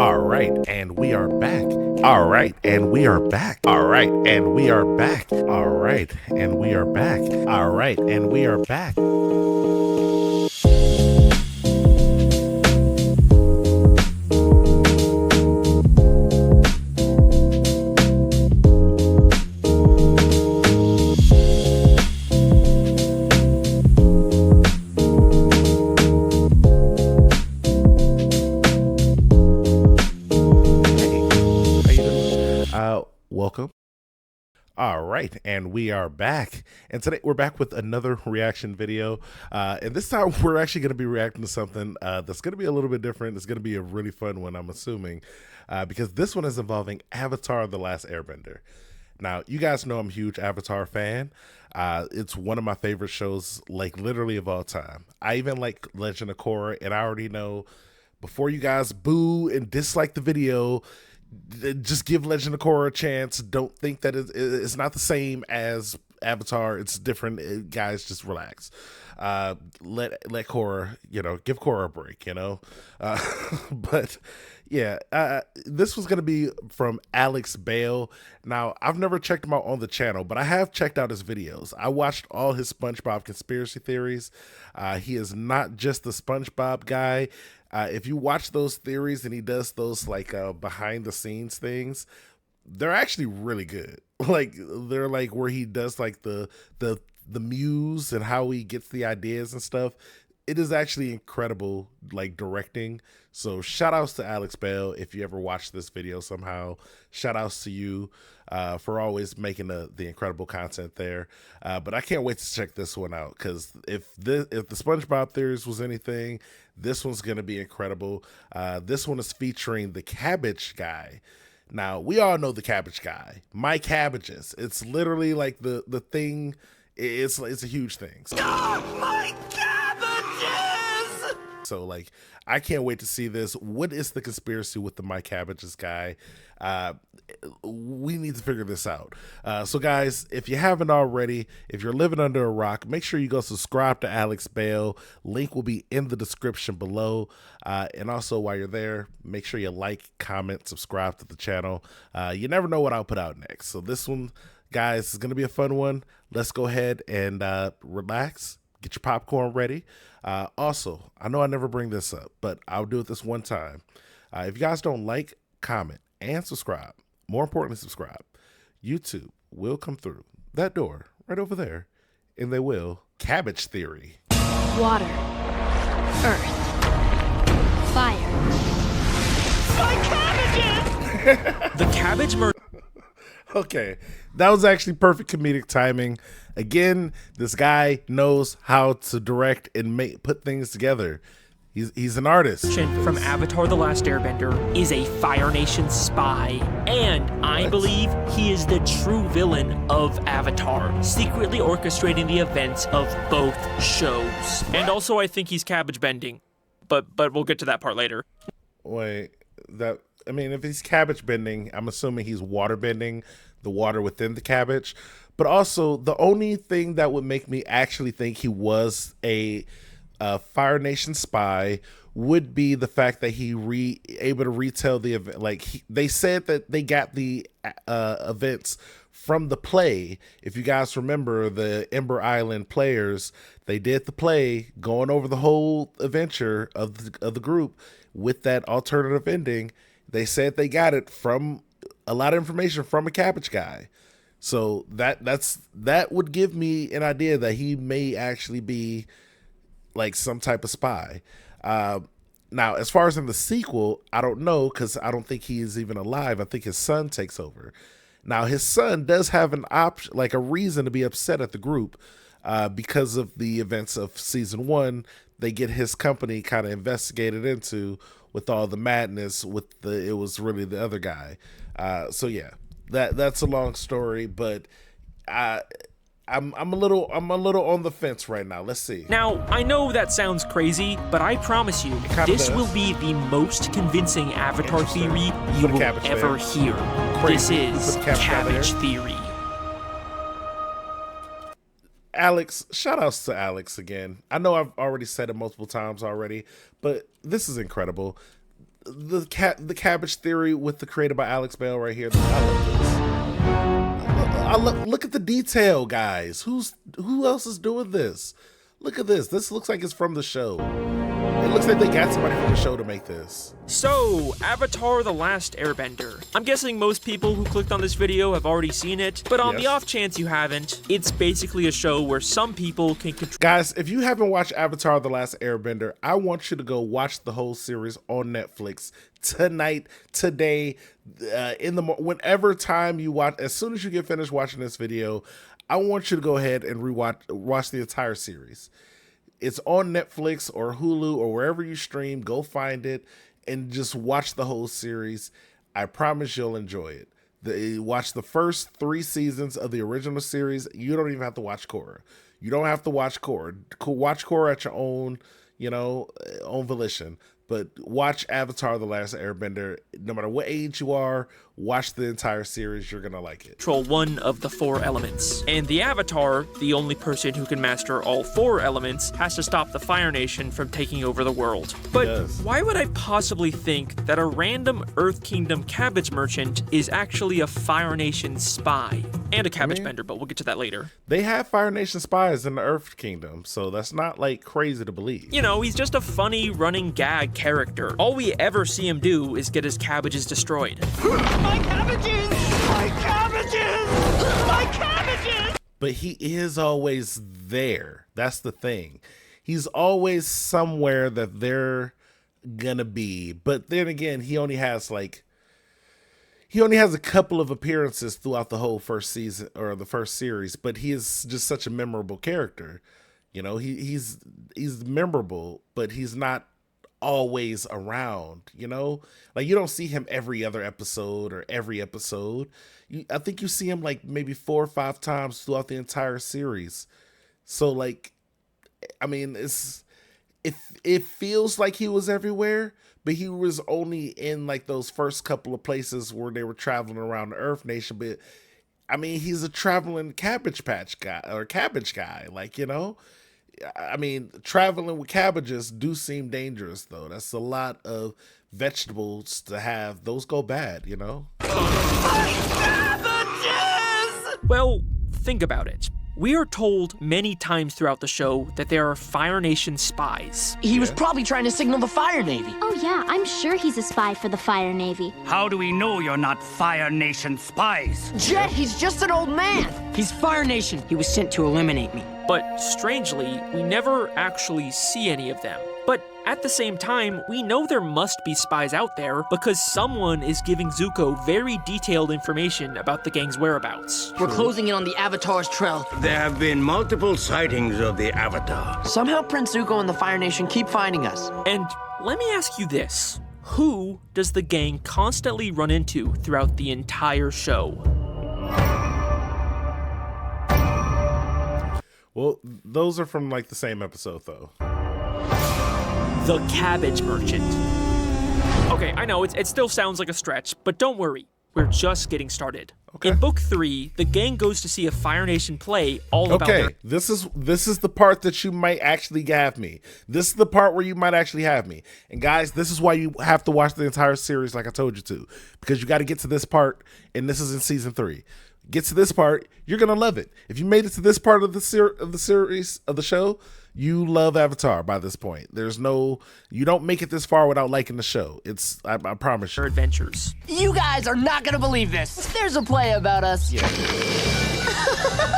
All right, and we are back. All right, and we are back. All right, and we are back. All right, and we are back. All right, and we are back. Welcome. All right, and we are back. And today we're back with another reaction video. And this time we're actually going to be reacting to something that's going to be a little bit different. It's going to be a really fun one, I'm assuming, because this one is involving Avatar: The Last Airbender. Now, you guys know I'm a huge Avatar fan. It's one of my favorite shows, like literally of all time. I even like Legend of Korra, and I already know before you guys boo and dislike the video, just give Legend of Korra a chance. Don't think that it's not the same as Avatar. It's different. Guys, just relax. Let Korra, give Korra a break, But yeah, this was going to be from Bale. Now, I've never checked him out on the channel, but I have checked out his videos. I watched all his SpongeBob conspiracy theories. He is not just the SpongeBob guy. If you watch those theories and he does those like behind the scenes things, they're actually really good. Like they're like where he does like the muse and how he gets the ideas and stuff. It is actually incredible, like directing. So shout outs to Bale. If you ever watch this video somehow, shout outs to you for always making the incredible content there. But I can't wait to check this one out, because if the SpongeBob theories was anything, this one's going to be incredible. This one is featuring the Cabbage guy. Now, we all know the Cabbage guy, my cabbages. It's literally like the thing. It's a huge thing. So, my cabbages! So like, I can't wait to see this. What is the conspiracy with the My Cabbages guy? We need to figure this out. So guys, if you haven't already, if you're living under a rock, make sure you go subscribe to Bale. Link will be in the description below. And also while you're there, make sure you like, comment, subscribe to the channel. You never know what I'll put out next. So this one, guys, is going to be a fun one. Let's go ahead and relax. Get your popcorn ready. Also, I know I never bring this up, but I'll do it this one time. If you guys don't like, comment, and subscribe, more importantly, subscribe, YouTube will come through that door right over there, and they will. Cabbage theory. Water. Earth. Fire. My cabbages! The cabbage murder. Okay, that was actually perfect comedic timing. Again, this guy knows how to direct and put things together. He's an artist. From Avatar: The Last Airbender is a Fire Nation spy, and I believe he is the true villain of Avatar, secretly orchestrating the events of both shows. And also, I think he's cabbage bending, but we'll get to that part later. Wait, if he's cabbage bending, I'm assuming he's water bending, the water within the cabbage. But also, the only thing that would make me actually think he was a Fire Nation spy would be the fact that he able to retell the event. Like they said that they got the events from the play. If you guys remember the Ember Island players, they did the play going over the whole adventure of the group with that alternative ending. They said they got it from a lot of information from a Cabbage guy. So that would give me an idea that he may actually be like some type of spy. Now, as far as in the sequel, I don't know, because I don't think he is even alive. I think his son takes over. Now, his son does have an option, like a reason to be upset at the group because of the events of season 1. They get his company kind of investigated into with all the madness it was really the other guy. So yeah, that's a long story, but I'm a little on the fence right now. Let's see. Now, I know that sounds crazy, but I promise you, this will be the most convincing Avatar theory you will ever hear. This is Cabbage theory. Shout outs to Alex again. I know I've already said it multiple times already, but this is incredible. the Cabbage theory with the created by Alex Bale right here. I love this. Look at the detail, guys. Who else is doing this? Look at this. This looks like it's from the show. It looks like they got somebody from the show to make this. So, Avatar: The Last Airbender. I'm guessing most people who clicked on this video have already seen it, but on the off chance you haven't, it's basically a show where some people can control. Guys, if you haven't watched Avatar: The Last Airbender, I want you to go watch the whole series on Netflix tonight, today, whenever time you watch. As soon as you get finished watching this video, I want you to go ahead and watch the entire series. It's on Netflix or Hulu or wherever you stream. Go find it and just watch the whole series. I promise you'll enjoy it. Watch the first 3 seasons of the original series. You don't even have to watch Korra. You don't have to watch Korra. Watch Korra at your own, own volition. But watch Avatar: The Last Airbender. No matter what age you are, watch the entire series. You're going to like it. Control one of the 4 elements. And the Avatar, the only person who can master all 4 elements, has to stop the Fire Nation from taking over the world. But why would I possibly think that a random Earth Kingdom cabbage merchant is actually a Fire Nation spy? And a cabbage bender, but we'll get to that later. They have Fire Nation spies in the Earth Kingdom, so that's not, crazy to believe. He's just a funny running gag character. All we ever see him do is get his cabbages destroyed. My cabbages! My cabbages! My cabbages! But he is always there. That's the thing. He's always somewhere that they're gonna be. But then again, he only has a couple of appearances throughout the whole first season or the first series, but he is just such a memorable character. He's memorable, but he's not always around. You don't see him every other episode or every episode. I think you see him maybe 4 or 5 times throughout the entire series. So it feels like he was everywhere, but he was only in those first couple of places where they were traveling around the Earth Nation. But he's a traveling cabbage patch guy or cabbage guy, traveling with cabbages do seem dangerous, though. That's a lot of vegetables to have. Those go bad, Cabbages! Well, think about it. We are told many times throughout the show that there are Fire Nation spies. He was probably trying to signal the Fire Navy. Oh yeah, I'm sure he's a spy for the Fire Navy. How do we know you're not Fire Nation spies? Jet, he's just an old man. He's Fire Nation. He was sent to eliminate me. But strangely, we never actually see any of them. But at the same time, we know there must be spies out there because someone is giving Zuko very detailed information about the gang's whereabouts. We're closing in on the Avatar's trail. There have been multiple sightings of the Avatar. Somehow Prince Zuko and the Fire Nation keep finding us. And let me ask you this. Who does the gang constantly run into throughout the entire show? Well, those are from the same episode, though. The Cabbage Merchant. Okay, I know, it still sounds like a stretch, but don't worry. We're just getting started. Okay. In Book 3, the gang goes to see a Fire Nation play all about their... this is the part that you might actually have me. This is the part where you might actually have me. And guys, this is why you have to watch the entire series like I told you to. Because you got to get to this part, and this is in season 3. Get to this part, you're going to love it. If you made it to this part of the series, of the show, you love Avatar by this point. You don't make it this far without liking the show. I promise you. Their adventures. You guys are not gonna believe this. There's a play about us. Yeah.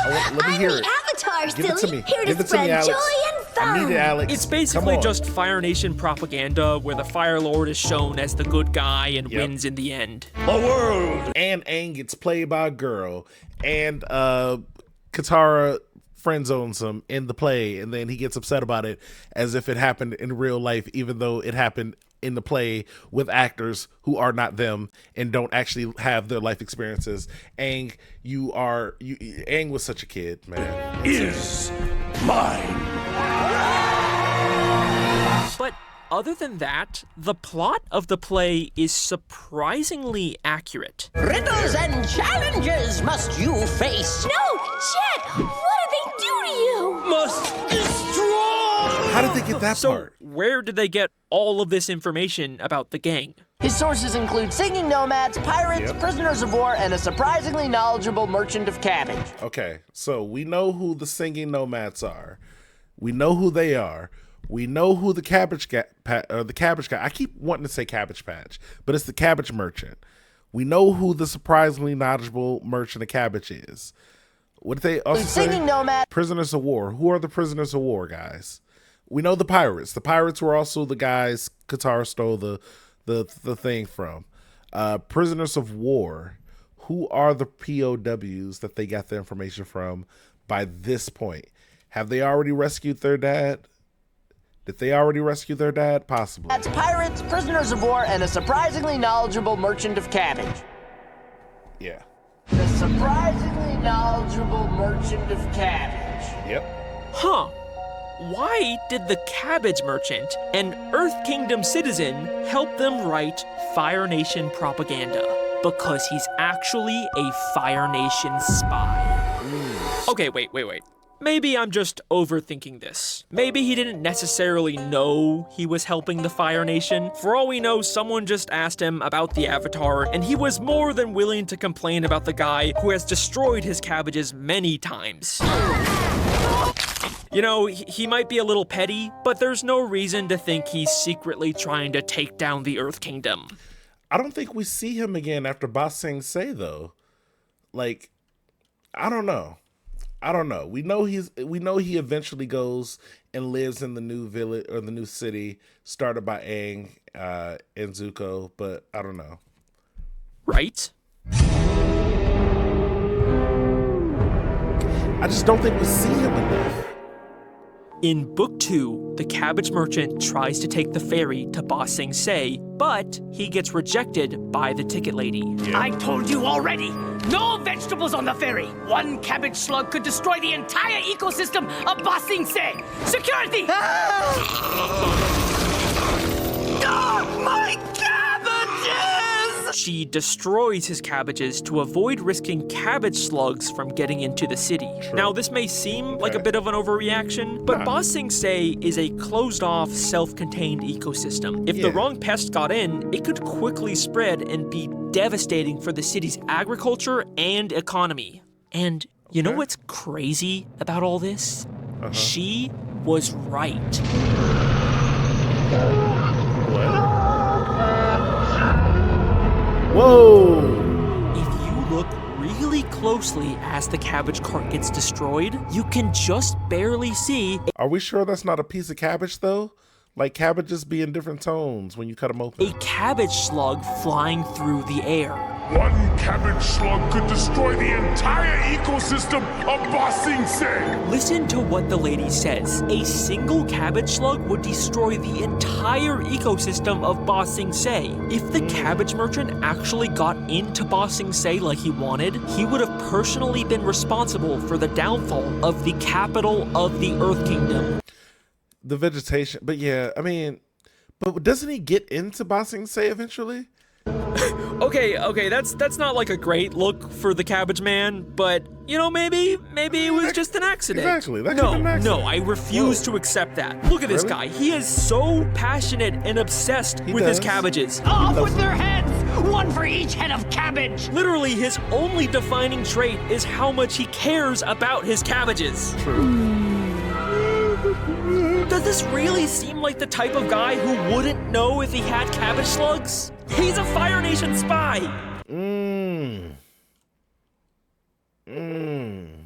Let me hear it. Avatar, Give it to me. Here Give to it to me, spread Alex. joy and fun. I need it, Alex. It's basically just Fire Nation propaganda where the Fire Lord is shown as the good guy and wins in the end. A world! And Aang gets played by a girl, and Katara friend zones him in the play, and then he gets upset about it as if it happened in real life, even though it happened in the play with actors who are not them and don't actually have their life experiences. Aang, Aang was such a kid, man. Is mine. But other than that, the plot of the play is surprisingly accurate. Riddles and challenges must you face. No, Jet! What did they do to you? Must destroy! How did they get that So, part? where did they get all of this information about the gang? His sources include singing nomads, pirates, Yep. prisoners of war, and a surprisingly knowledgeable merchant of cabbage. Okay, so we know who the singing nomads are. We know who they are. We know who the cabbage guy. I keep wanting to say Cabbage Patch, but it's the cabbage merchant. We know who the surprisingly knowledgeable merchant of cabbage is. What did they also say? Singing nomad. Prisoners of war. Who are the prisoners of war, guys? We know the pirates. The pirates were also the guys Qatar stole the thing from. Prisoners of war. Who are the POWs that they got the information from by this point? Have they already rescued their dad? Did they already rescue their dad? Possibly. That's pirates, prisoners of war, and a surprisingly knowledgeable merchant of cabbage. Yeah. The surprisingly knowledgeable merchant of cabbage. Yep. Huh. Why did the cabbage merchant, an Earth Kingdom citizen, help them write Fire Nation propaganda? Because he's actually a Fire Nation spy. Okay, wait. Maybe I'm just overthinking this. Maybe he didn't necessarily know he was helping the Fire Nation. For all we know, someone just asked him about the Avatar, and he was more than willing to complain about the guy who has destroyed his cabbages many times. You know, he might be a little petty, but there's no reason to think he's secretly trying to take down the Earth Kingdom. I don't think we see him again after Ba Sing Se though. Like, I don't know. We know he eventually goes and lives in the new village or the new city started by Aang and Zuko, but I don't know. Right? I just don't think we see him enough. In Book 2, the cabbage merchant tries to take the ferry to Ba Sing Se, but he gets rejected by the ticket lady. I told you already. No vegetables on the ferry. One cabbage slug could destroy the entire ecosystem of Ba Sing Se. Security! My cabbages! She destroys his cabbages to avoid risking cabbage slugs from getting into the city. Now, this may seem like a bit of an overreaction, but Ba Sing Se is a closed-off, self-contained ecosystem. If the wrong pest got in, it could quickly spread and be devastating for the city's agriculture and economy. And you know what's crazy about all this? She was right. Whoa! If you look really closely as the cabbage cart gets destroyed, you can just barely see. Are we sure that's not a piece of cabbage though? Like cabbages be in different tones when you cut them open. A cabbage slug flying through the air. One cabbage slug could destroy the entire ecosystem of Ba Sing Se. Listen to what the lady says. A single cabbage slug would destroy the entire ecosystem of Ba Sing Se. If the cabbage merchant actually got into Ba Sing Se like he wanted, he would have personally been responsible for the downfall of the capital of the Earth Kingdom. The vegetation, but yeah, I mean, but doesn't he get into Ba Sing Se eventually? Okay, that's not like a great look for the cabbage man, but you know, maybe it was just an accident. Exactly, that could've been an accident. No, I refuse to accept that. Look at this guy. He is so passionate and obsessed with his cabbages. Off with their heads! One for each head of cabbage! Literally, his only defining trait is how much he cares about his cabbages. Does this really seem like the type of guy who wouldn't know if he had cabbage slugs? He's a Fire Nation spy!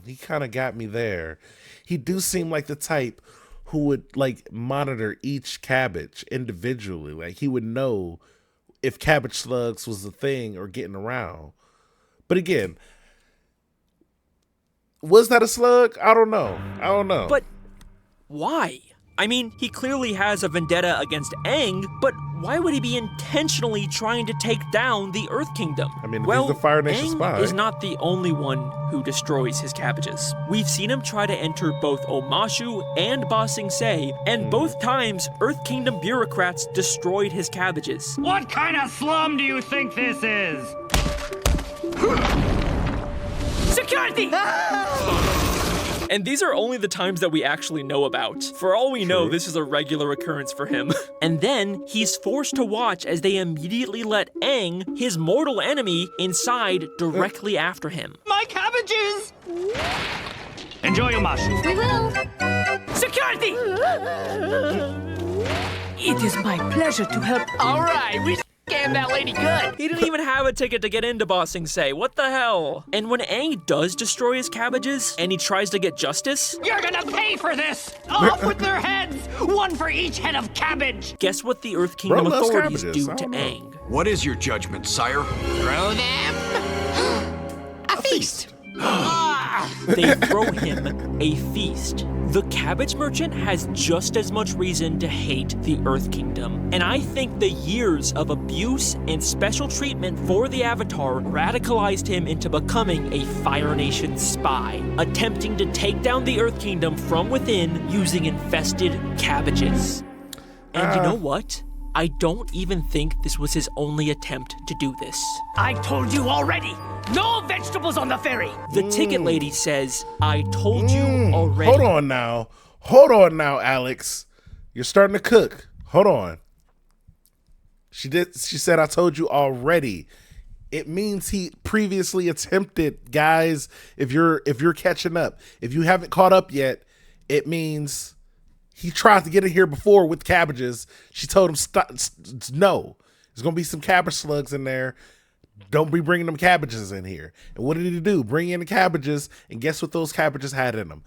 He kind of got me there. He do seem like the type who would like monitor each cabbage individually. Like he would know if cabbage slugs was a thing or getting around. But again, was that a slug? I don't know. But why? I mean, he clearly has a vendetta against Aang, but why would he be intentionally trying to take down the Earth Kingdom? I mean, well, he's the Fire Nation Aang spy. is not the only one who destroys his cabbages. We've seen him try to enter both Omashu and Ba Sing Se, and both times, Earth Kingdom bureaucrats destroyed his cabbages. What kind of slum do you think this is? Security! And these are only the times that we actually know about. For all we know, this is a regular occurrence for him. And then he's forced to watch as they immediately let Aang, his mortal enemy, inside directly after him. My cabbages! Enjoy Omashu. We will. Security! It is my pleasure to help. All right, we scammed that lady good. He didn't even have a ticket to get into Ba Sing Se. What the hell? And when Aang does destroy his cabbages, and he tries to get justice, You're gonna pay for this! Off with their heads! One for each head of cabbage! guess what the Earth Kingdom loves authorities cabbages. do I to don't know. Aang? What is your judgment, sire? Throw them a feast. They throw him a feast. The cabbage merchant has just as much reason to hate the Earth Kingdom. And I think the years of abuse and special treatment for the Avatar radicalized him into becoming a Fire Nation spy, attempting to take down the Earth Kingdom from within using infested cabbages. And you know what? I don't even think this was his only attempt to do this. I told you already! No vegetables on the ferry! The ticket lady says, I told you already. Hold on now. Hold on now, Alex. You're starting to cook. Hold on. She said, I told you already. It means he previously attempted, guys. If you're catching up, if you haven't caught up yet, it means he tried to get in here before with cabbages. She told him, stop, no. There's going to be some cabbage slugs in there. Don't be bringing them cabbages in here. And what did he do? Bring in the cabbages, and guess what those cabbages had in them?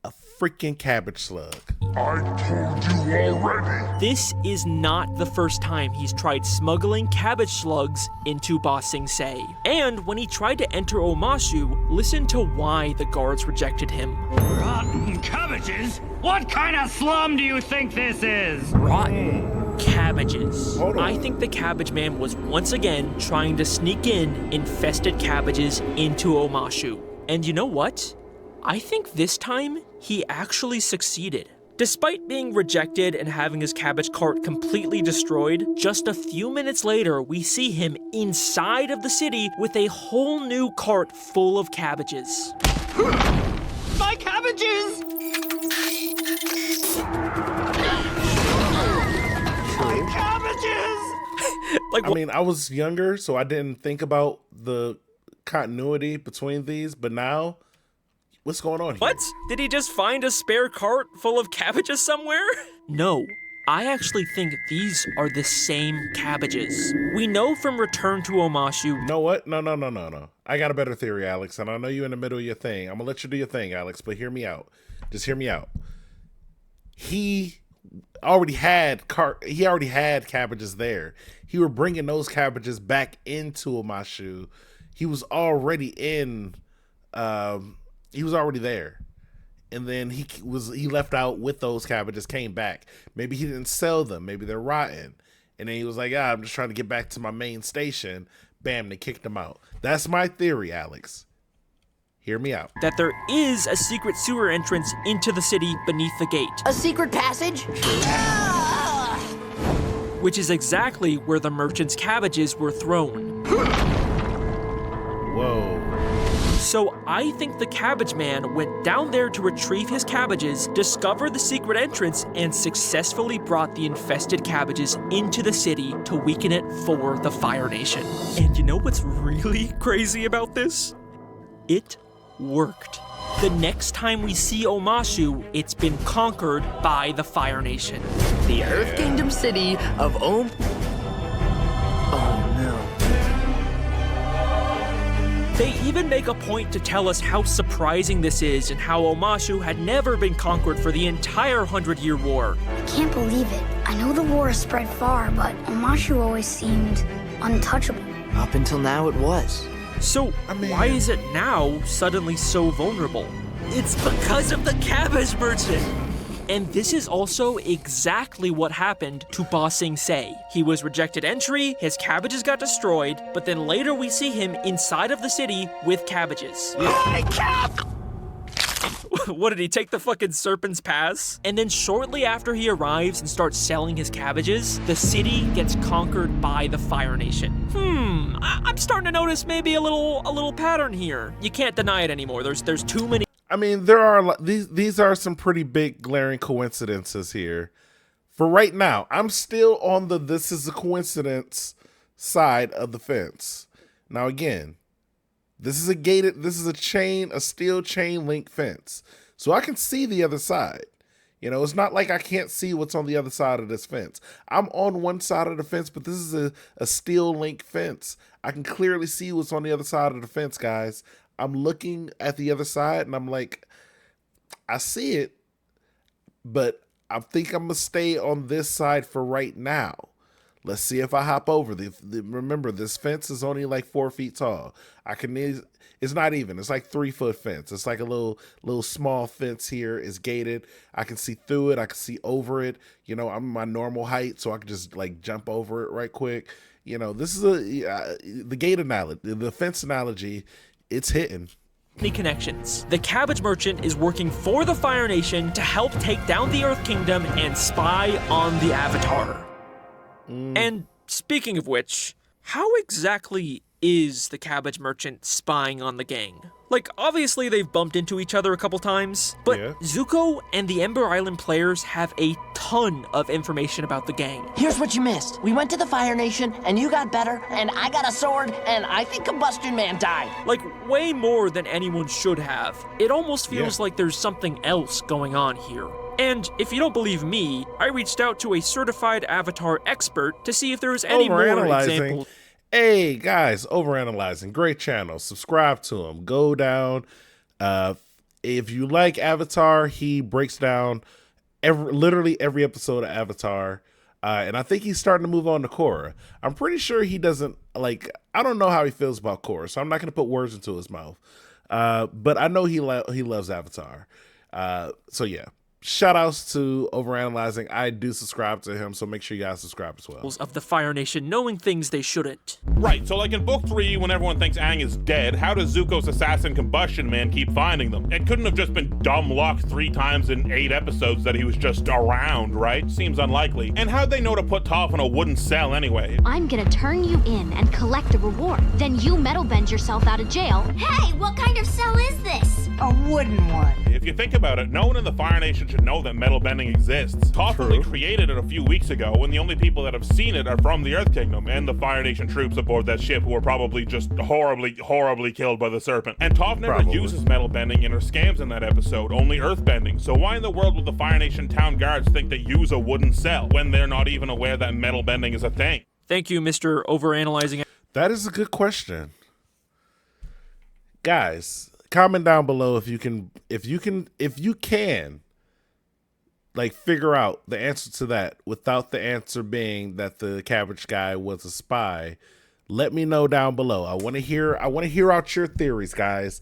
A freaking cabbage slug. I told you already. This is not the first time he's tried smuggling cabbage slugs into Ba Sing Se. And when he tried to enter Omashu, listen to why the guards rejected him. Rotten cabbages? What kind of slum do you think this is? Rotten cabbages. Hold on. I think the cabbage man was once again trying to sneak in infested cabbages into Omashu. And you know what? I think this time he actually succeeded. Despite being rejected and having his cabbage cart completely destroyed, just a few minutes later, we see him inside of the city with a whole new cart full of cabbages. My cabbages! My cabbages! Like, I mean, I was younger, so I didn't think about the continuity between these, but now, what's going on here? what? Did he just find a spare cart full of cabbages somewhere? No. I actually think these are the same cabbages. We know from Return to Omashu. You know what? No. I got a better theory, Alex, and I know you're in the middle of your thing. I'm gonna let you do your thing, Alex, but hear me out. Just hear me out. He already had cabbages there. He were bringing those cabbages back into Omashu. He was already in. He was already there, and then he left out with those cabbages. Came back. Maybe he didn't sell them. Maybe they're rotten. And then he was like, I'm just trying to get back to my main station. Bam, they kicked him out. That's my theory, Alex. Hear me out. That there is a secret sewer entrance into the city beneath the gate, A secret passage? which is exactly where the merchant's cabbages were thrown. Whoa. So I think the cabbage man went down there to retrieve his cabbages, discovered the secret entrance, and successfully brought the infested cabbages into the city to weaken it for the Fire Nation. And you know what's really crazy about this? It worked. The next time we see Omashu, it's been conquered by the Fire Nation. The Earth Kingdom city of Oh no. They even make a point to tell us how surprising this is and how Omashu had never been conquered for the entire 100-Year War. I can't believe it. I know the war has spread far, but Omashu always seemed untouchable. Up until now it was. So why is it now suddenly so vulnerable? It's because of the cabbage merchant! And this is also exactly what happened to Ba Sing Se. He was rejected entry, his cabbages got destroyed, but then later we see him inside of the city with cabbages. What, did he take the fucking serpent's pass? And then shortly after he arrives and starts selling his cabbages, the city gets conquered by the Fire Nation. I'm starting to notice maybe a little pattern here. You can't deny it anymore. There's too many. I mean, there are these are some pretty big glaring coincidences here. For right now, I'm still on the this is a coincidence side of the fence. Now again, this is a steel chain link fence. So I can see the other side. You know, it's not like I can't see what's on the other side of this fence. I'm on one side of the fence, but this is a steel link fence. I can clearly see what's on the other side of the fence, guys. I'm looking at the other side and I'm like, I see it, but I think I'm gonna stay on this side for right now. Let's see if I hop over. Remember, this fence is only like 4 feet tall. It's not even. It's like 3 foot fence. It's like a little small fence here. It's gated. I can see through it. I can see over it. You know, I'm my normal height, so I can just like jump over it right quick. You know, this is the gate analogy, the fence analogy. It's hitting. Connections. The Cabbage Merchant is working for the Fire Nation to help take down the Earth Kingdom and spy on the Avatar. And speaking of which, how exactly is the Cabbage Merchant spying on the gang? Like, obviously they've bumped into each other a couple times, but yeah. Zuko and the Ember Island players have a ton of information about the gang. Here's what you missed. We went to the Fire Nation, and you got better, and I got a sword, and I think Combustion Man died. Like, way more than anyone should have. It almost feels like there's something else going on here. And if you don't believe me, I reached out to a certified Avatar expert to see if there was any more examples. Hey guys, Overanalyzing, great channel. Subscribe to him. Go down. If you like Avatar, he breaks down literally every episode of Avatar. And I think he's starting to move on to Korra. I'm pretty sure he doesn't like. I don't know how he feels about Korra, so I'm not going to put words into his mouth. But I know he loves Avatar. So yeah. Shout outs to Overanalyzing. I do subscribe to him, so make sure you guys subscribe as well. Of the Fire Nation knowing things they shouldn't. Right, so like in book 3, when everyone thinks Aang is dead, how does Zuko's assassin Combustion Man keep finding them? It couldn't have just been dumb luck 3 times in 8 episodes that he was just around, right? Seems unlikely. And how'd they know to put Toph in a wooden cell anyway? I'm gonna turn you in and collect a reward. Then you metal bend yourself out of jail. Hey, what kind of cell is this? A wooden one. If you think about it, no one in the Fire Nation should know that metal bending exists. Toph only created it a few weeks ago, and the only people that have seen it are from the Earth Kingdom and the Fire Nation troops aboard that ship who were probably just horribly killed by the serpent. And Toph never uses metal bending in her scams in that episode, only earth bending. So why in the world would the Fire Nation town guards think they use a wooden cell when they're not even aware that metal bending is a thing? Thank you, Mr. Overanalyzing. That is a good question. Guys, comment down below if you can like figure out the answer to that without the answer being that the Cabbage guy was a spy. Let me know down below. I want to hear out your theories, guys.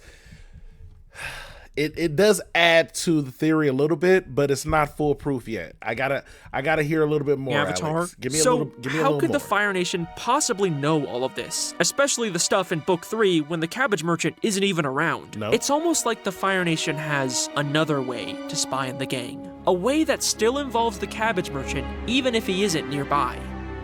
It does add to the theory a little bit, but it's not foolproof yet. I gotta hear a little bit more. Avatar. Alex. Give me So a little how could more. the Fire Nation possibly know all of this? Especially the stuff in book 3 when the Cabbage Merchant isn't even around. No. It's almost like the Fire Nation has another way to spy on the gang. A way that still involves the Cabbage Merchant, even if he isn't nearby.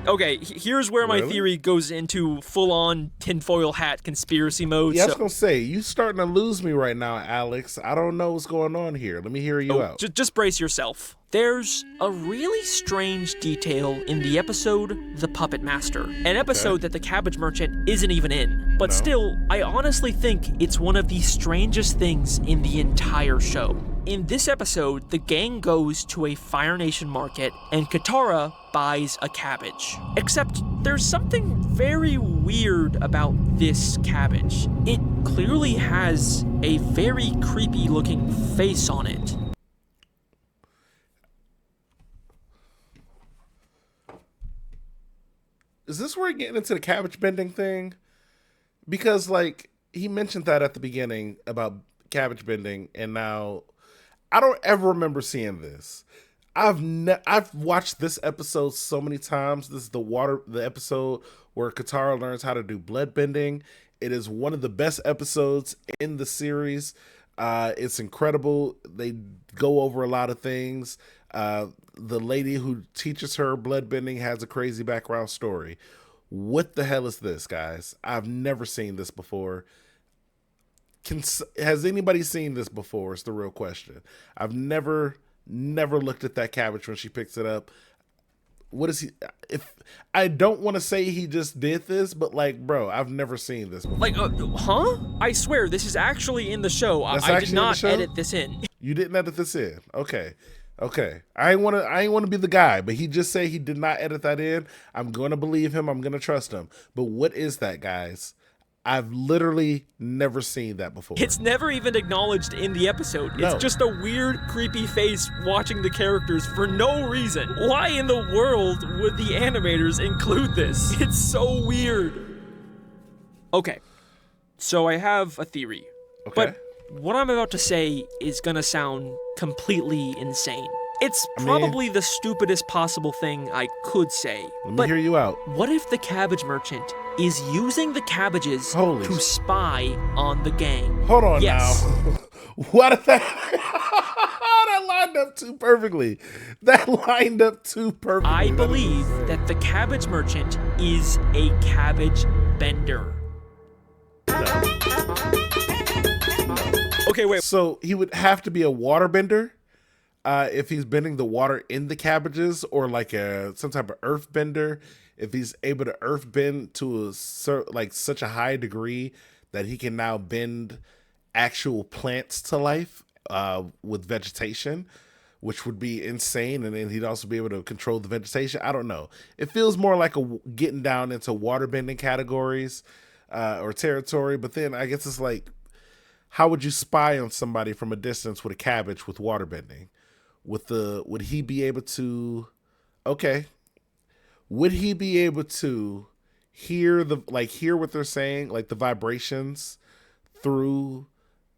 Okay, here's where my theory goes into full-on tinfoil hat conspiracy mode. Yeah, I was gonna say, you starting to lose me right now, Alex. I don't know what's going on here. Let me hear you out. Just brace yourself. There's a really strange detail in the episode The Puppet Master, an episode that the Cabbage Merchant isn't even in. But still, I honestly think it's one of the strangest things in the entire show. In this episode, the gang goes to a Fire Nation market and Katara buys a cabbage. Except there's something very weird about this cabbage. It clearly has a very creepy looking face on it. Is this where we're getting into the cabbage bending thing? Because like he mentioned that at the beginning about cabbage bending, and now I don't ever remember seeing this. I've watched this episode so many times. This is the episode where Katara learns how to do blood bending. It is one of the best episodes in the series. It's incredible. They go over a lot of things. The lady who teaches her blood bending has a crazy background story. What the hell is this, guys? I've never seen this before. has anybody seen this before? It's the real question. I've never looked at that cabbage when she picks it up. What is he? If I don't want to say he just did this, but like, bro, I've never seen this before. Like, huh? I swear this is actually in the show. I did not edit this in. You didn't edit this in. Okay. I ain't want to be the guy, but he just said he did not edit that in. I'm gonna believe him. I'm gonna trust him. But what is that, guys? I've literally never seen that before. It's never even acknowledged in the episode. No. It's just a weird, creepy face watching the characters for no reason. Why in the world would the animators include this? It's so weird. Okay, so I have a theory. Okay. But what I'm about to say is gonna sound completely insane. It's probably the stupidest possible thing I could say. Let me hear you out. What if the cabbage merchant is using the cabbages Holy to spy on the gang? Hold on yes. now. What if that that lined up too perfectly? That lined up too perfectly. I believe that the cabbage merchant is a cabbage bender. Okay, wait. So he would have to be a water bender if he's bending the water in the cabbages, or like some type of earth bender. If he's able to earth bend to such a high degree that he can now bend actual plants to life with vegetation, which would be insane. And then he'd also be able to control the vegetation. I don't know. It feels more like getting down into water bending categories or territory. But then I guess it's like, how would you spy on somebody from a distance with a cabbage with water bending? Would he be able to? Okay. Would he be able to hear what they're saying, like the vibrations through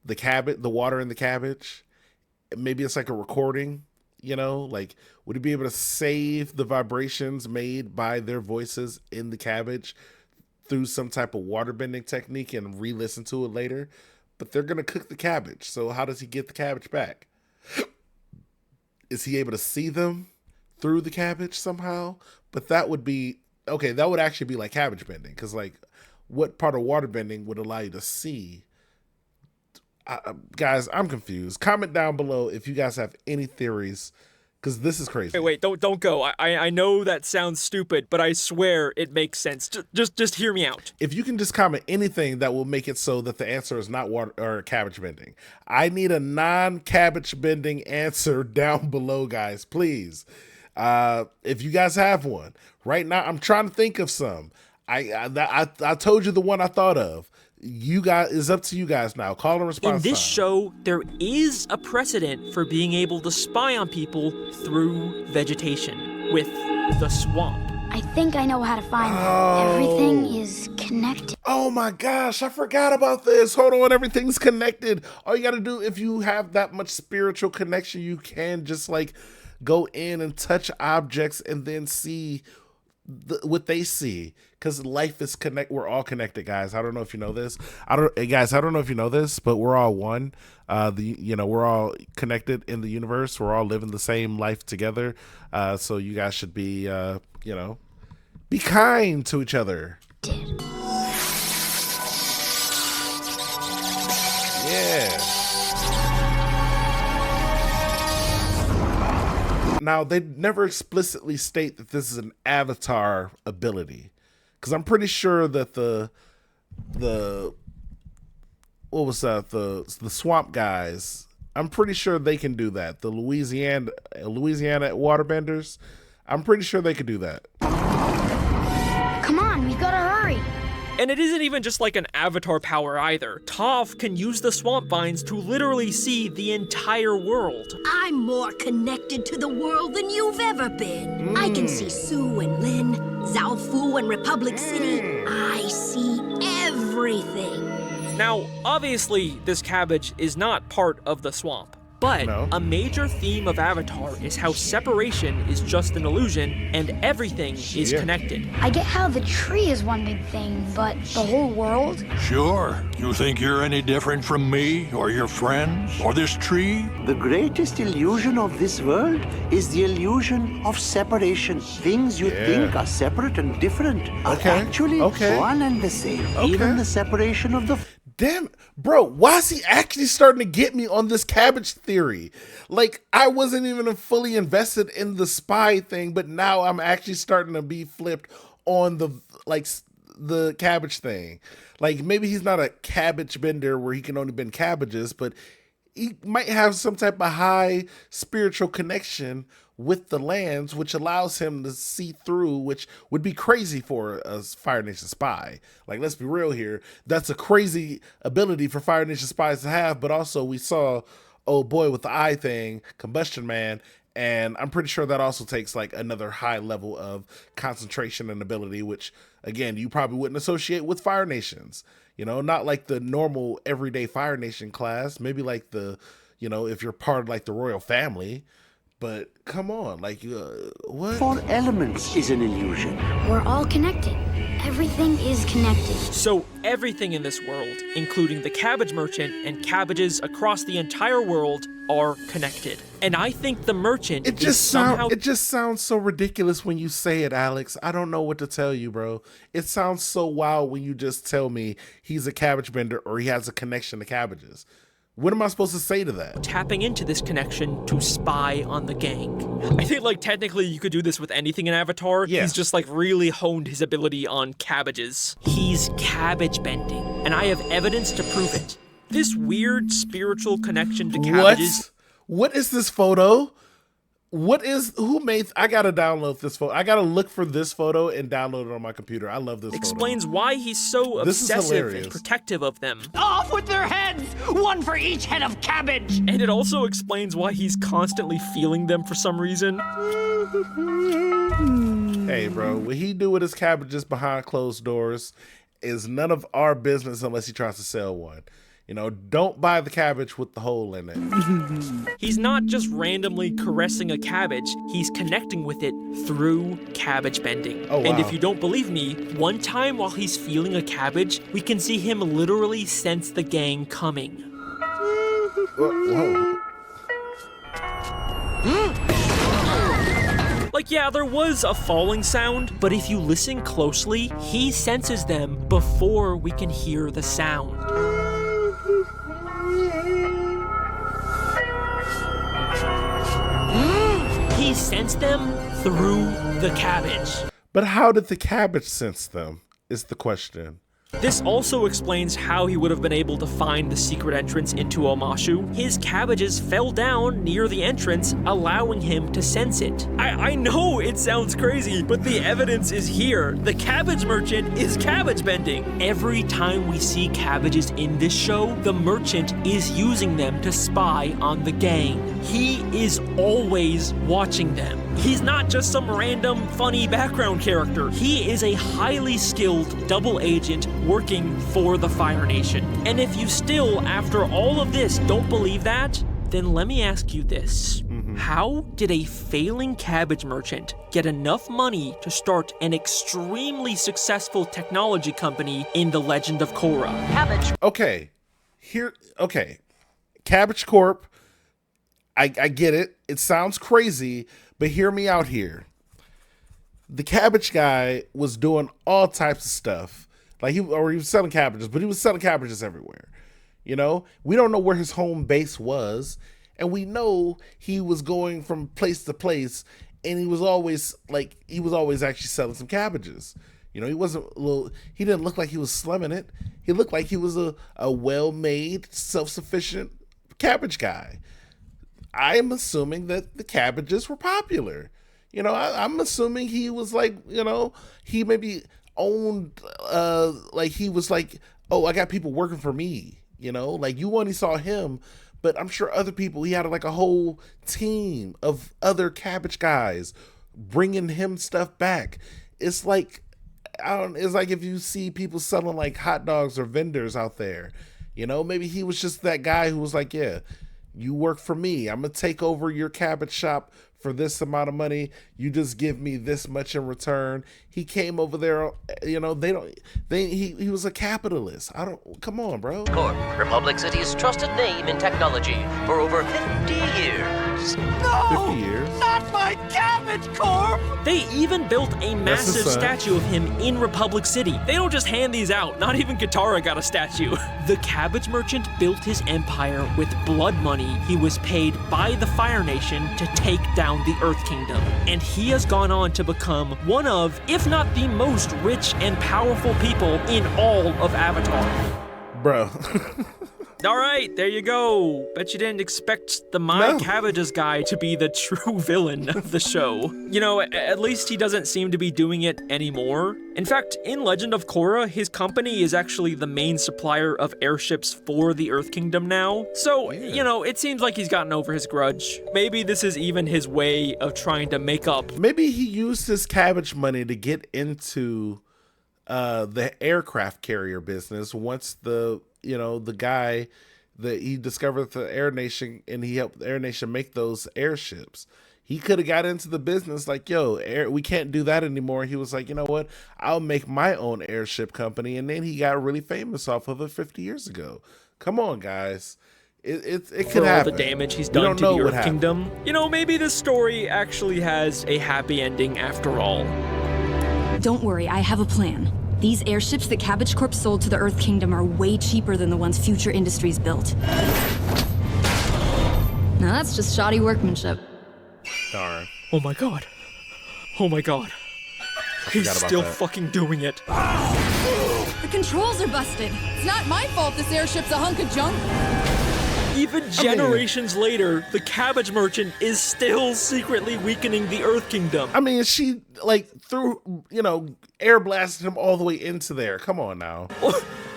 the water in the cabbage? Maybe it's like a recording, like would he be able to save the vibrations made by their voices in the cabbage through some type of water bending technique and re-listen to it later? But they're going to cook the cabbage. So how does he get the cabbage back? Is he able to see them through the cabbage somehow? But that would be, okay, that would actually be like cabbage bending. Because, like, what part of water bending would allow you to see? Guys, I'm confused. Comment down below if you guys have any theories, because this is crazy. Wait, don't go. I know that sounds stupid, but I swear it makes sense. Just hear me out. If you can just comment anything that will make it so that the answer is not water or cabbage bending. I need a non-cabbage bending answer down below, guys, please. If you guys have one right now, I'm trying to think of some. I told you the one I thought of. You guys, is up to you guys now. Call and response. In this show, there is a precedent for being able to spy on people through vegetation with the swamp. I think I know how to find them. Everything is connected. Oh my gosh, I forgot about this. Hold on, everything's connected. All you gotta do, if you have that much spiritual connection, you can just like go in and touch objects and then see what they see, because life is we're all connected, guys. I don't know if you know this. I don't know if you know this, but we're all one. We're all connected in the universe. We're all living the same life together. So you guys should be be kind to each other. Yeah. Now, they never explicitly state that this is an avatar ability, because I'm pretty sure that the swamp guys, I'm pretty sure they can do that. The Louisiana waterbenders, I'm pretty sure they could do that. Come on, we've got to hurry. And it isn't even just like an avatar power either. Toph can use the swamp vines to literally see the entire world. I'm more connected to the world than you've ever been. I can see Sue and Lynn, Zalfu and Republic City. I see everything. Now, obviously, this cabbage is not part of the swamp. But a major theme of Avatar is how separation is just an illusion and everything is connected. I get how the tree is one big thing, but the whole world? Sure. You think you're any different from me or your friends or this tree? The greatest illusion of this world is the illusion of separation. Things you think are separate and different are actually one and the same. Even the separation of the... damn, bro, why is he actually starting to get me on this Cabbage theory? Like, I wasn't even fully invested in the spy thing, but now I'm actually starting to be flipped on the Cabbage thing. Like, maybe he's not a cabbage bender where he can only bend cabbages, but he might have some type of high spiritual connection with the lands, which allows him to see through, which would be crazy for a Fire Nation spy. Like, let's be real here. That's a crazy ability for Fire Nation spies to have, but also we saw old boy with the eye thing, Combustion Man, and I'm pretty sure that also takes like another high level of concentration and ability, which again, you probably wouldn't associate with Fire Nations. You know, not like the normal everyday Fire Nation class, maybe like the, you know, if you're part of like the royal family. But come on, like, what? 4 elements is an illusion. We're all connected. Everything is connected. So everything in this world, including the cabbage merchant and cabbages across the entire world, are connected. And I think the merchant it just sounds so ridiculous when you say it, Alex. I don't know what to tell you, bro. It sounds so wild when you just tell me he's a cabbage bender or he has a connection to cabbages. What am I supposed to say to that? Tapping into this connection to spy on the gang. I think, like, technically you could do this with anything in Avatar. Yeah. He's just, like, really honed his ability on cabbages. He's cabbage bending, and I have evidence to prove it. This weird spiritual connection to cabbages. What is this photo? Who made, I gotta download this photo. I gotta look for this photo and download it on my computer. I love this Explains photo. why he's so obsessive and protective of them. Off with their heads! One for each head of cabbage! And it also explains why he's constantly feeling them for some reason. Hey, bro, what he do with his cabbages behind closed doors is none of our business unless he tries to sell one. You know, don't buy the cabbage with the hole in it. He's not just randomly caressing a cabbage, he's connecting with it through cabbage bending. Oh, wow. And if you don't believe me, one time while he's feeling a cabbage, we can see him literally sense the gang coming. Whoa. Like, yeah, there was a falling sound, but if you listen closely, he senses them before we can hear the sound. He sensed them through the cabbage. But how did the cabbage sense them, is the question. This also explains how he would have been able to find the secret entrance into Omashu. His cabbages fell down near the entrance, allowing him to sense it. I know it sounds crazy, but the evidence is here. The cabbage merchant is cabbage bending. Every time we see cabbages in this show, the merchant is using them to spy on the gang. He is always watching them. He's not just some random funny background character. He is a highly skilled double agent working for the Fire Nation. And if you still, after all of this, don't believe that, then let me ask you this. How did a failing cabbage merchant get enough money to start an extremely successful technology company in the Legend of Korra? Cabbage. Okay. Cabbage Corp. I get it. It sounds crazy, but hear me out here. The cabbage guy was doing all types of stuff. Like he was selling cabbages, but he was selling cabbages everywhere. You know, we don't know where his home base was, and we know he was going from place to place, and he was always actually selling some cabbages. You know, he didn't look like he was slumming it. He looked like he was a well-made, self-sufficient cabbage guy. I'm assuming that the cabbages were popular. You know, I'm assuming he was like, you know, he maybe owned, like he was like, oh, I got people working for me. You know, like you only saw him, but I'm sure other people, he had like a whole team of other cabbage guys bringing him stuff back. It's like, it's like if you see people selling like hot dogs or vendors out there, you know, maybe he was just that guy who was like, yeah, you work for me. I'm going to take over your cabbage shop for this amount of money. You just give me this much in return. He came over there, you know, he was a capitalist. Come on, bro. Corp, Republic City's trusted name in technology for over 50 years. years. No! 50 years? Not my Cabbage, Corp! They even built a massive son. statue of him in Republic City. They don't just hand these out. Not even Katara got a statue. The Cabbage Merchant built his empire with blood money he was paid by the Fire Nation to take down the Earth Kingdom. And he has gone on to become one of, if not the most rich and powerful people in all of Avatar. Bro. All right, there you go. Bet you didn't expect the My Cabbages guy to be the true villain of the show. You know, at least he doesn't seem to be doing it anymore. In fact, in Legend of Korra, his company is actually the main supplier of airships for the Earth Kingdom now. So, you know, it seems like he's gotten over his grudge. Maybe this is even his way of trying to make up. Maybe he used his cabbage money to get into the aircraft carrier business once the guy that he discovered the Air Nation and he helped the Air Nation make those airships. He could have got into the business like, yo, we can't do that anymore. He was like, you know what? I'll make my own airship company. And then he got really famous off of it 50 years ago. Come on, guys. It could happen. For all the damage he's done to the Earth Kingdom. You know, maybe this story actually has a happy ending after all. Don't worry, I have a plan. These airships that Cabbage Corp sold to the Earth Kingdom are way cheaper than the ones Future Industries built. Now that's just shoddy workmanship. Darn. Oh my god. Oh my god. He's still fucking doing it. The controls are busted. It's not my fault this airship's a hunk of junk. Even generations later, the Cabbage Merchant is still secretly weakening the Earth Kingdom. I mean, she, like, threw, air blasted him all the way into there. Come on now.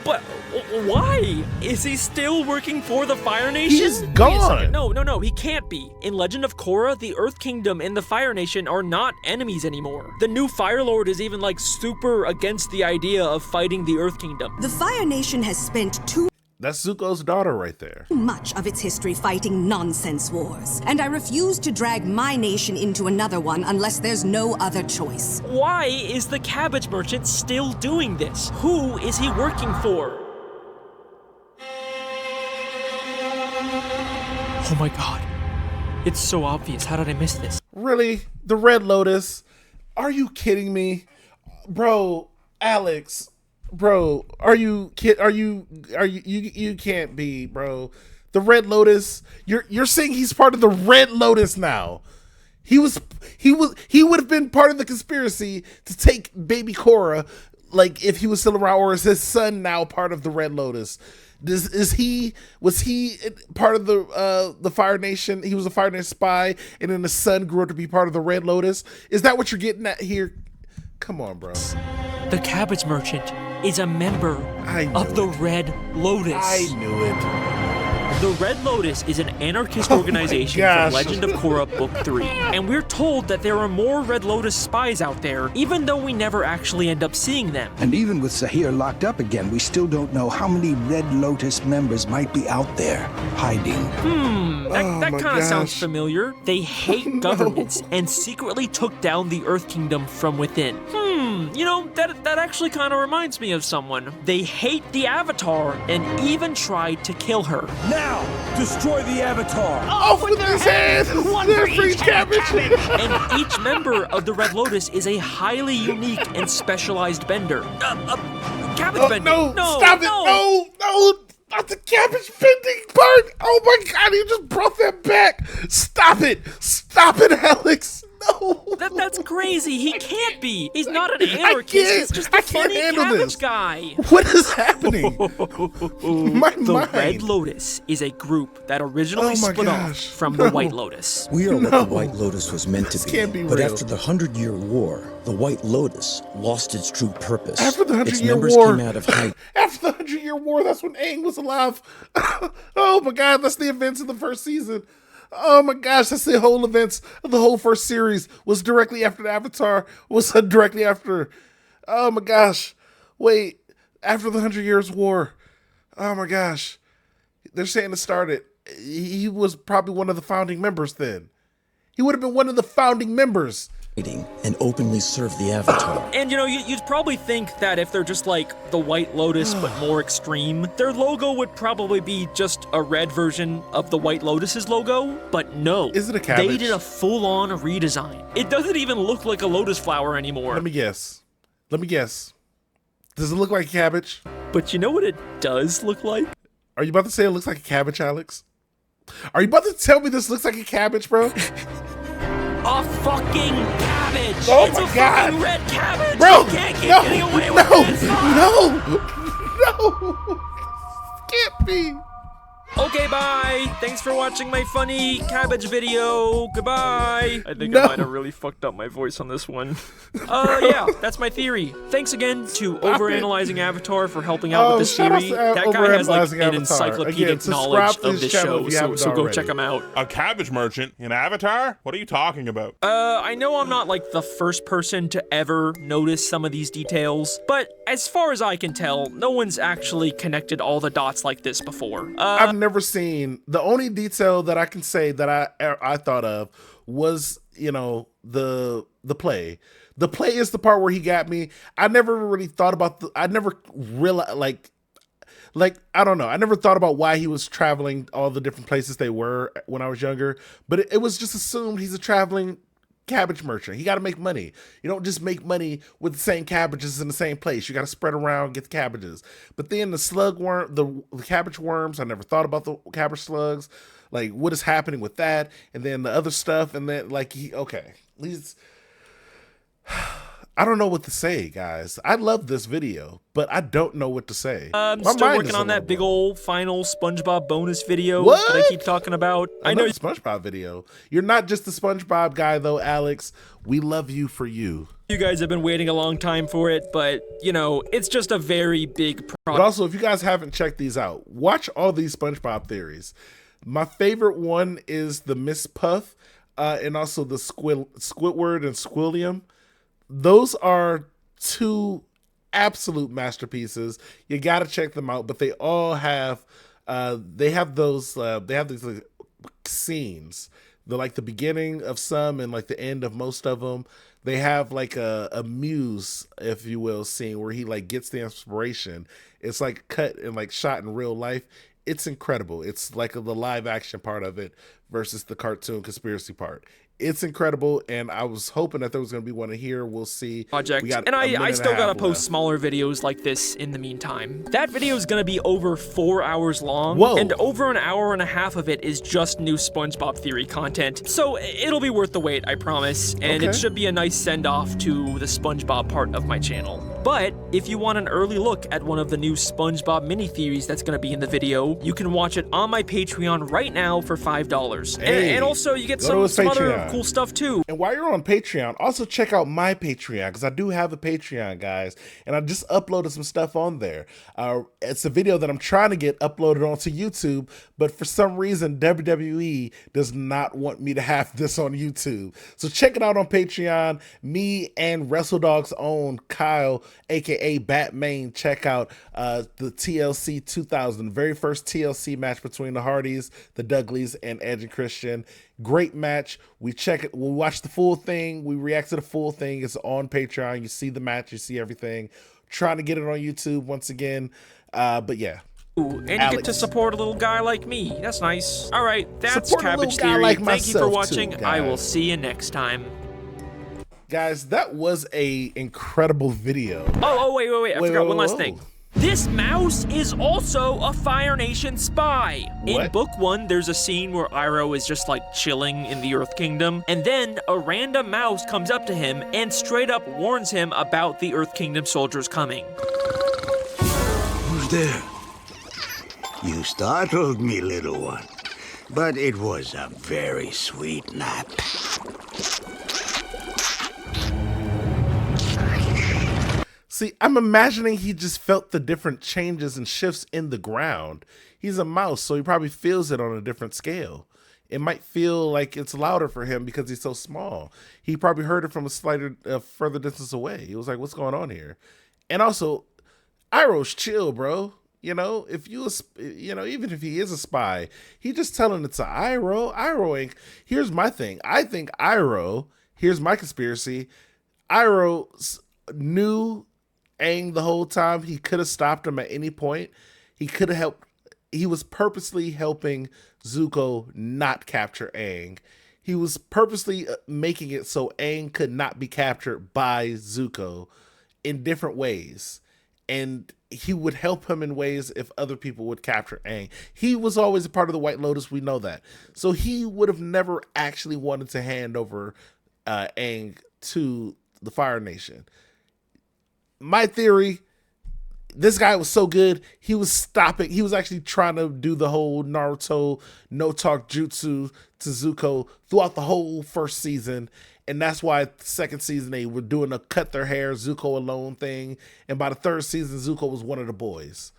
But why? Is he still working for the Fire Nation? He's gone. No, he can't be. In Legend of Korra, the Earth Kingdom and the Fire Nation are not enemies anymore. The new Fire Lord is even, like, super against the idea of fighting the Earth Kingdom. The Fire Nation has spent That's Zuko's daughter right there. much of its history fighting nonsense wars, and I refuse to drag my nation into another one unless there's no other choice. Why is the Cabbage Merchant still doing this? Who is he working for? Oh my god. It's so obvious. How did I miss this? Really? The Red Lotus? Are you kidding me? Bro, Alex. Bro, you can't be, bro. The Red Lotus, you're saying he's part of the Red Lotus now. He would have been part of the conspiracy to take baby Korra, like if he was still around, or is his son now part of the Red Lotus? Was he part of the Fire Nation? He was a Fire Nation spy, and then the son grew up to be part of the Red Lotus. Is that what you're getting at here? Come on, bro. The Cabbage Merchant is a member of the Red Lotus. I knew it. The Red Lotus is an anarchist organization from Legend of Korra Book 3. And we're told that there are more Red Lotus spies out there, even though we never actually end up seeing them. And even with Zahir locked up again, we still don't know how many Red Lotus members might be out there, hiding. That kind of sounds familiar. They hate governments and secretly took down the Earth Kingdom from within. That actually kind of reminds me of someone. They hate the Avatar and even tried to kill her. Now, destroy the Avatar. Off with his head! One for each Cabbage! And each member of the Red Lotus is a highly unique and specialized bender. Cabbage bender. No, stop it! No! Not the cabbage bending part! Oh my god, you just brought that back! Stop it, Alex! No! That's crazy. He can't be. He's not an anarchist. He's just a funny cabbage guy. What is happening? The Red Lotus is a group that originally split off from the White Lotus. We are what the White Lotus was meant to be. Can't be but real. after the 100-Year War, the White Lotus lost its true purpose. After the 100-Year members War, came out of hiding. After the 100-Year War, that's when Aang was alive. Oh my god, that's the events of the first season. Oh my gosh, that's the whole events of the whole first series was directly after the Avatar, was directly after. Oh my gosh. Wait, after the 100 Years War. Oh my gosh. They're saying it started. He was probably one of the founding members then. He would have been one of the founding members. and openly serve the Avatar. And you know, you'd probably think that if they're just like the White Lotus but more extreme, their logo would probably be just a red version of the White Lotus's logo, but no. Is it a cabbage? They did a full-on redesign. It doesn't even look like a lotus flower anymore. Let me guess. Does it look like a cabbage? But you know what it does look like? Are you about to say it looks like a cabbage, Alex? Are you about to tell me this looks like a cabbage, bro? A fucking cabbage! Oh it's my a God. fucking red cabbage! Bro, You can't keep no, getting away no, with this! no! Can't be! Okay, bye! Thanks for watching my funny cabbage video. Goodbye! I think I might have really fucked up my voice on this one. Yeah, that's my theory. Thanks again to Overanalyzing Avatar for helping out with this theory. That guy has like an encyclopedic knowledge of this show, so go check him out. A cabbage merchant in Avatar? What are you talking about? I know I'm not like the first person to ever notice some of these details, but as far as I can tell, no one's actually connected all the dots like this before. I've never seen, the only detail that I can say that I thought of was, you know, the play. The play is the part where he got me. I never really thought about I never realized, like, I don't know. I never thought about why he was traveling all the different places they were when I was younger, but it was just assumed he's a traveling cabbage merchant. He got to make money. You don't just make money with the same cabbages in the same place. You got to spread around, get the cabbages. But then the cabbage worms, I never thought about the cabbage slugs. Like, what is happening with that? And then the other stuff. And then, like, I don't know what to say, guys. I love this video, but I don't know what to say. I'm still working on that big old final SpongeBob bonus video that I keep talking about. I know the SpongeBob video. You're not just the SpongeBob guy, though, Alex. We love you for you. You guys have been waiting a long time for it, but, you know, it's just a very big project. But also, if you guys haven't checked these out, watch all these SpongeBob theories. My favorite one is the Miss Puff, and also the Squidward and Squilliam. Those are two absolute masterpieces. You got to check them out, but they all have, they have these like, scenes. They're like the beginning of some and like the end of most of them. They have like a muse, if you will, scene where he like gets the inspiration. It's like cut and like shot in real life. It's incredible. It's like the live action part of it versus the cartoon conspiracy part. It's incredible, and I was hoping that there was going to be one in here. We'll see. And I still got to post smaller videos like this in the meantime. That video is going to be over 4 hours long, and over an hour and a half of it is just new SpongeBob theory content. So it'll be worth the wait, I promise, and it should be a nice send-off to the SpongeBob part of my channel. But if you want an early look at one of the new SpongeBob mini-theories that's going to be in the video, you can watch it on my Patreon right now for $5. Hey, and also, you get some other cool stuff too. And while you're on Patreon, also check out my Patreon, because I do have a Patreon, guys, and I just uploaded some stuff on there. It's a video that I'm trying to get uploaded onto YouTube, but for some reason WWE does not want me to have this on YouTube. So check it out on Patreon. Me and WrestleDog's own Kyle, aka Batman, check out the TLC 2000, the very first TLC match between the Hardys, the Dudleys, and Edge and Christian. Great match. We check it. We'll watch the full thing. We react to the full thing. It's on Patreon. You see the match. You see everything. Trying to get it on YouTube once again. But yeah. Ooh, and you get to support a little guy like me. That's nice. All right, that's Support Cabbage Theory. Thank you for watching. I will see you next time. Guys, that was a incredible video. Oh, wait. I forgot one last thing. This mouse is also a Fire Nation spy. In book 1, there's a scene where Iroh is just like chilling in the Earth Kingdom, and then a random mouse comes up to him and straight up warns him about the Earth Kingdom soldiers coming. Who's there? You startled me, little one, but it was a very sweet nap. See, I'm imagining he just felt the different changes and shifts in the ground. He's a mouse, so he probably feels it on a different scale. It might feel like it's louder for him because he's so small. He probably heard it from a further distance away. He was like, what's going on here? And also, Iroh's chill, bro. You know, even if he is a spy, he just telling it to Iroh. Here's my thing. I think Iroh here's my conspiracy. Iroh knew Aang the whole time. He could have stopped him at any point. He could have helped. He was purposely helping Zuko not capture Aang. He was purposely making it so Aang could not be captured by Zuko in different ways. And he would help him in ways if other people would capture Aang. He was always a part of the White Lotus. We know that. So he would have never actually wanted to hand over Aang to the Fire Nation. My theory, this guy was so good, he was actually trying to do the whole Naruto no-talk jutsu to Zuko throughout the whole first season. And that's why the second season they were doing a cut their hair, Zuko alone thing. And by the third season, Zuko was one of the boys.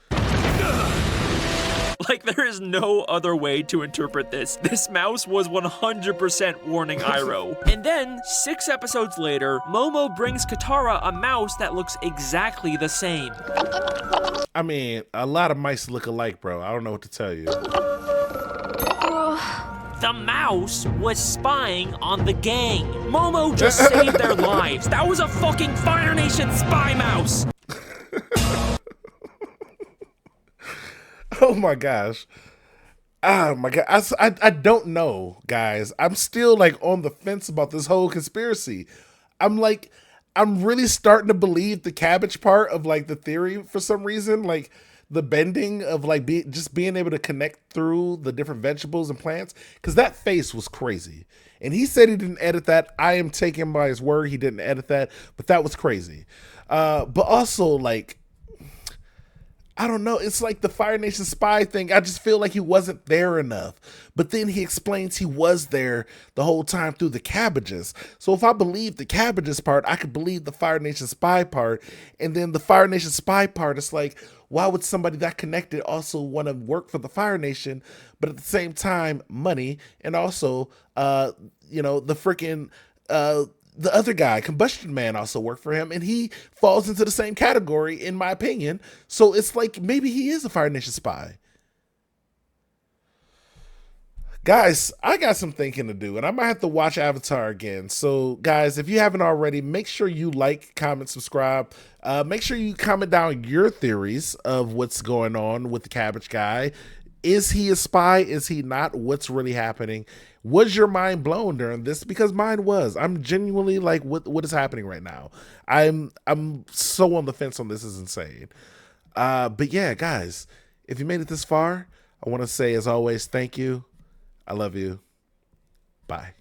Like, there is no other way to interpret this. This mouse was 100% warning Iroh. And then, 6 episodes later, Momo brings Katara a mouse that looks exactly the same. I mean, a lot of mice look alike, bro. I don't know what to tell you. The mouse was spying on the gang. Momo just saved their lives. That was a fucking Fire Nation spy mouse. Oh my gosh. Oh my God. I don't know, guys. I'm still like on the fence about this whole conspiracy. I'm really starting to believe the cabbage part of like the theory for some reason. Like the bending of like just being able to connect through the different vegetables and plants. Because that face was crazy. And he said he didn't edit that. I am taking him by his word. He didn't edit that. But that was crazy. But also like, I don't know. It's like the Fire Nation spy thing. I just feel like he wasn't there enough. But then he explains he was there the whole time through the cabbages. So if I believe the cabbages part, I could believe the Fire Nation spy part. And then the Fire Nation spy part, it's like, why would somebody that connected also want to work for the Fire Nation, but at the same time, money, and also, the freaking, the other guy, Combustion Man, also worked for him, and he falls into the same category, in my opinion. So it's like, maybe he is a Fire Nation spy. Guys, I got some thinking to do, and I might have to watch Avatar again. So, guys, if you haven't already, make sure you like, comment, subscribe. Make sure you comment down your theories of what's going on with the Cabbage guy. Is he a spy? Is he not? What's really happening? Was your mind blown during this? Because mine was. I'm genuinely like, what is happening right now? I'm so on the fence on this. Is insane. But yeah, guys, if you made it this far, I want to say, as always, thank you. I love you. Bye.